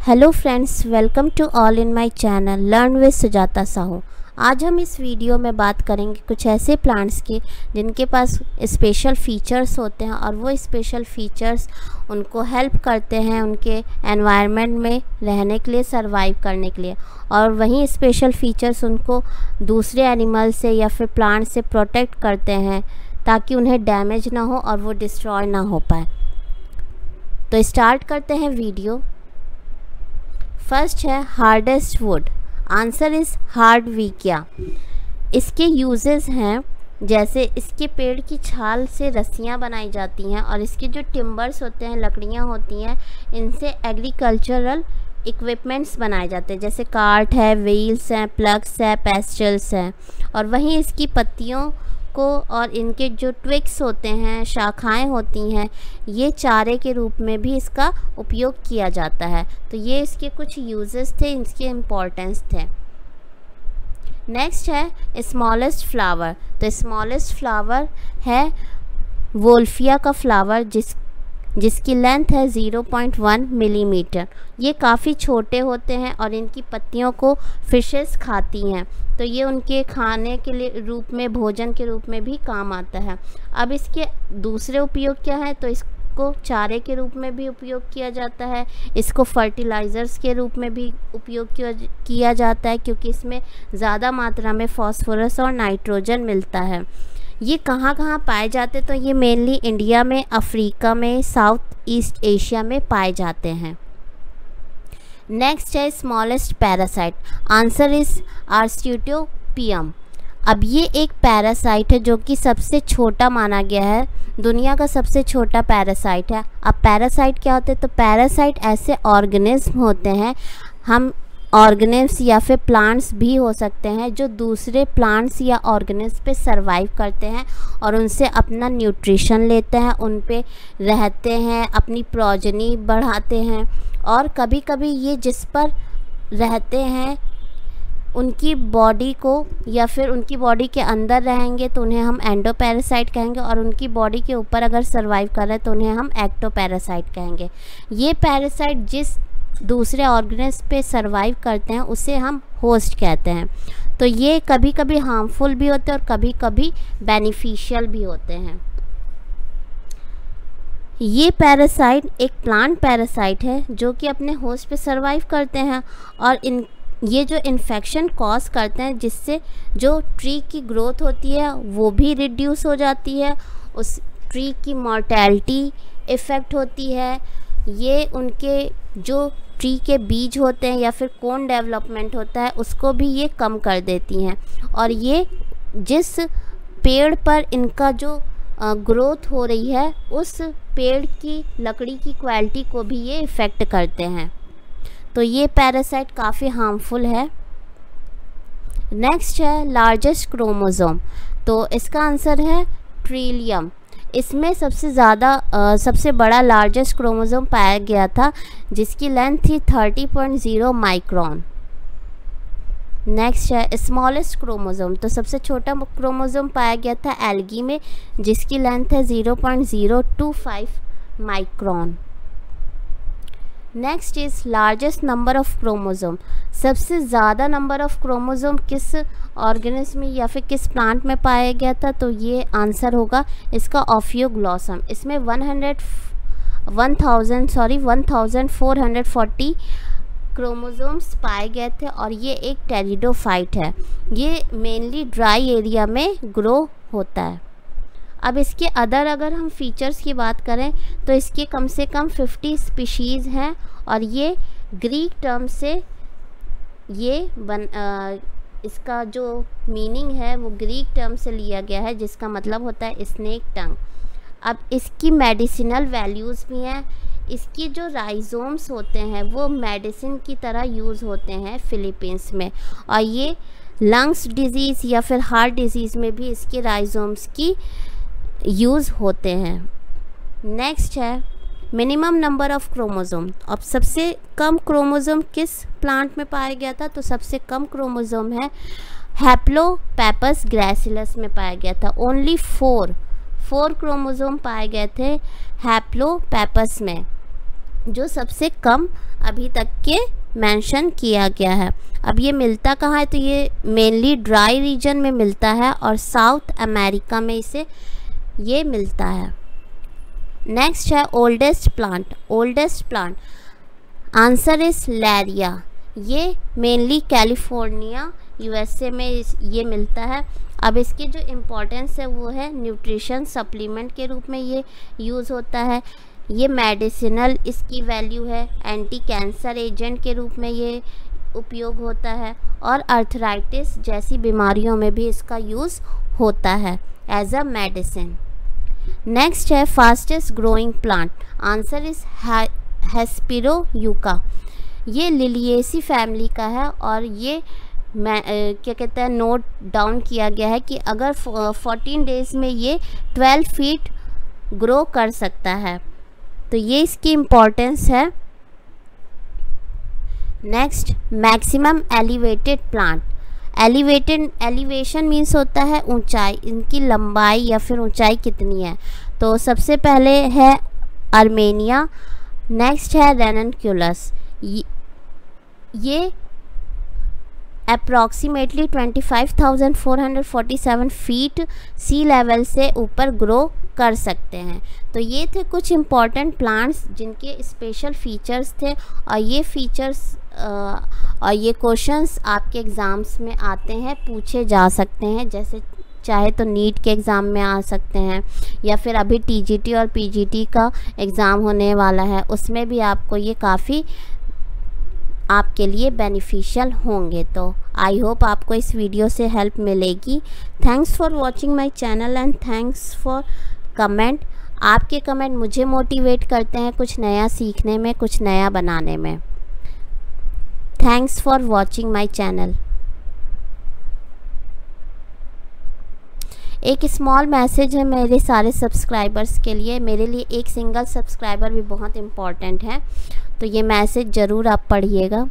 Hello friends, welcome to all in my channel learn with Sujata Sahu. आज हम इस video में बात करेंगे कुछ ऐसे प्लांट्स की जिनके पास स्पेशल फीचर्स होते हैं और वो स्पेशल फीचर्स उनको हेल्प करते हैं उनके एनवायरनमेंट में रहने के लिए, सरवाइव करने के लिए, और वहीं स्पेशल फीचर्स उनको दूसरे एनिमल से या फिर प्लांट से प्रोटेक्ट करते हैं ताकि उन्हें डैमेज ना हो और वो डिस्ट्रॉय ना हो पाए। तो स्टार्ट करते हैं वीडियो। फर्स्ट है hardest wood. Answer is Hardwickia. इसके यूजेस हैं, जैसे इसके पेड़ की छाल से रस्सियाँ बनाई जाती हैं और इसके जो टिम्बर्स होते हैं, लकड़ियाँ होती हैं, इनसे एग्रीकल्चरल इक्विपमेंट्स बनाए जाते हैं, जैसे कार्ट है, व्हील्स हैं, प्लग्स है, पेस्टल्स हैं। और वहीं इसकी पत्तियों को और इनके जो ट्विक्स होते हैं, शाखाएं होती हैं, ये चारे के रूप में भी इसका उपयोग किया जाता है। तो ये इसके कुछ यूजेस थे, इसके इम्पोर्टेंस थे। नेक्स्ट है स्मॉलेस्ट फ्लावर। तो स्मॉलेस्ट फ्लावर है वोल्फिया का फ्लावर जिसकी लेंथ है 0.1 मिलीमीटर। ये काफ़ी छोटे होते हैं और इनकी पत्तियों को फिशेस खाती हैं, तो ये उनके खाने के लिए रूप में, भोजन के रूप में भी काम आता है। अब इसके दूसरे उपयोग क्या है? तो इसको चारे के रूप में भी उपयोग किया जाता है, इसको फर्टिलाइज़र्स के रूप में भी उपयोग किया जाता है, क्योंकि इसमें ज़्यादा मात्रा में फॉस्फोरस और नाइट्रोजन मिलता है। ये कहाँ कहाँ पाए जाते? तो ये मेनली इंडिया में, अफ्रीका में, साउथ ईस्ट एशिया में पाए जाते हैं। नेक्स्ट है smallest parasite. Answer is Arceuthobium. अब ये एक पैरासाइट है जो कि सबसे छोटा माना गया है, दुनिया का सबसे छोटा पैरासाइट है। अब पैरासाइट क्या होते हैं? तो पैरासाइट ऐसे ऑर्गेनिज्म होते हैं, हम ऑर्गेनिज्म या फिर प्लांट्स भी हो सकते हैं, जो दूसरे प्लांट्स या ऑर्गेनिज्म पे सरवाइव करते हैं और उनसे अपना न्यूट्रिशन लेते हैं, उन पे रहते हैं, अपनी प्रोजेनी बढ़ाते हैं। और कभी कभी ये जिस पर रहते हैं उनकी बॉडी को या फिर उनकी बॉडी के अंदर रहेंगे तो उन्हें हम एंडोपैरासाइट कहेंगे, और उनकी बॉडी के ऊपर अगर सरवाइव कर रहे हैं तो उन्हें हम एक्टोपैरासाइट कहेंगे। ये पैरासाइट जिस दूसरे ऑर्गेनिज्म पे सरवाइव करते हैं उसे हम होस्ट कहते हैं। तो ये कभी कभी हार्मफुल भी होते हैं और कभी कभी बेनिफिशियल भी होते हैं। ये पैरासाइट एक प्लांट पैरासाइट है जो कि अपने होस्ट पे सरवाइव करते हैं और ये जो इन्फेक्शन कॉज करते हैं, जिससे जो ट्री की ग्रोथ होती है वो भी रिड्यूस हो जाती है, उस ट्री की मॉर्टेलिटी इफ़ेक्ट होती है। ये उनके जो ट्री के बीज होते हैं या फिर कोन डेवलपमेंट होता है उसको भी ये कम कर देती हैं, और ये जिस पेड़ पर इनका जो ग्रोथ हो रही है उस पेड़ की लकड़ी की क्वालिटी को भी ये इफ़ेक्ट करते हैं। तो ये पैरासाइट काफ़ी हार्मफुल है। नेक्स्ट है लार्जेस्ट क्रोमोसोम। तो इसका आंसर है ट्रिलियम। इसमें सबसे बड़ा लार्जेस्ट क्रोमोसोम पाया गया था जिसकी लेंथ थी 30.0 माइक्रोन। नेक्स्ट है स्मॉलेस्ट क्रोमोसोम। तो सबसे छोटा क्रोमोसोम पाया गया था एल्गी में जिसकी लेंथ है 0.025 micron. Next is largest number of chromosome. सबसे ज़्यादा नंबर ऑफ क्रोमोसोम किस ऑर्गेनिज्म में या फिर किस प्लांट में पाया गया था? तो ये आंसर होगा इसका ऑफियोग्लॉसम। इसमें 1440 क्रोमोसोम्स पाए गए थे और ये एक टेरिडोफाइट है। ये मेनली ड्राई एरिया में ग्रो होता है। अब इसके अगर हम फीचर्स की बात करें तो इसके कम से कम 50 स्पीशीज़ हैं, और ये ग्रीक टर्म से इसका जो मीनिंग है वो ग्रीक टर्म से लिया गया है जिसका मतलब होता है स्नेक टंग। अब इसकी मेडिसिनल वैल्यूज़ भी हैं। इसकी जो राइजोम्स होते हैं वो मेडिसिन की तरह यूज़ होते हैं फिलीपींस में, और ये लंग्स डिजीज़ या फिर हार्ट डिजीज़ में भी इसके राइजोम्स की यूज़ होते हैं। नेक्स्ट है मिनिमम नंबर ऑफ क्रोमोसोम। अब सबसे कम क्रोमोसोम किस प्लांट में पाया गया था? तो सबसे कम क्रोमोसोम है हैप्लोपेपस ग्रैसिलस में पाया गया था। ओनली 4 क्रोमोसोम पाए गए थे हैप्लोपेपस में। जो सबसे कम अभी तक के मेंशन किया गया है। अब ये मिलता कहाँ है, तो ये मेनली ड्राई रीजन में मिलता है और साउथ अमेरिका में इसे ये मिलता है। नेक्स्ट है oldest plant. Oldest plant answer is Larrea. ये मेनली कैलिफोर्निया यूएसए में ये मिलता है। अब इसकी जो इम्पोर्टेंस है वो है न्यूट्रिशन सप्लीमेंट के रूप में ये यूज़ होता है। ये मेडिसिनल इसकी वैल्यू है, एंटी कैंसर एजेंट के रूप में ये उपयोग होता है और अर्थराइटिस जैसी बीमारियों में भी इसका यूज़ होता है एज अ मेडिसिन। नेक्स्ट है fastest growing plant. Answer is Hesperoyucca. ये लिलिएसी फैमिली का है और ये क्या कहते हैं, नोट डाउन किया गया है कि अगर 14 डेज़ में ये 12 फीट ग्रो कर सकता है, तो ये इसकी इम्पोर्टेंस है। Next maximum elevated plant. Elevation means होता है ऊंचाई, इनकी लंबाई या फिर ऊंचाई कितनी है। तो सबसे पहले है आर्मेनिया, नेक्स्ट है रेननक्यूलस। ये अप्रॉक्सीमेटली 25,447 फीट सी लेवल से ऊपर ग्रो कर सकते हैं। तो ये थे कुछ इम्पॉर्टेंट प्लांट्स जिनके स्पेशल फीचर्स थे और ये फीचर्स और ये क्वेश्चंस आपके एग्ज़ाम्स में आते हैं, पूछे जा सकते हैं। जैसे चाहे तो नीट के एग्ज़ाम में आ सकते हैं या फिर अभी टीजीटी और पीजीटी का एग्ज़ाम होने वाला है, उसमें भी आपको ये काफ़ी आपके लिए बेनिफिशियल होंगे। तो आई होप आपको इस वीडियो से हेल्प मिलेगी। Thanks for watching my channel and thanks for comment. आपके कमेंट मुझे मोटिवेट करते हैं कुछ नया सीखने में, कुछ नया बनाने में। Thanks for watching my channel. एक स्मॉल मैसेज है मेरे सारे सब्सक्राइबर्स के लिए। मेरे लिए एक सिंगल सब्सक्राइबर भी बहुत इम्पॉर्टेंट है, तो ये मैसेज ज़रूर आप पढ़िएगा।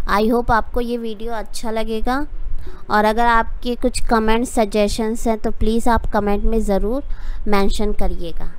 आई होप आपको ये वीडियो अच्छा लगेगा और अगर आपके कुछ कमेंट सजेशंस हैं तो प्लीज़ आप कमेंट में ज़रूर मेंशन करिएगा।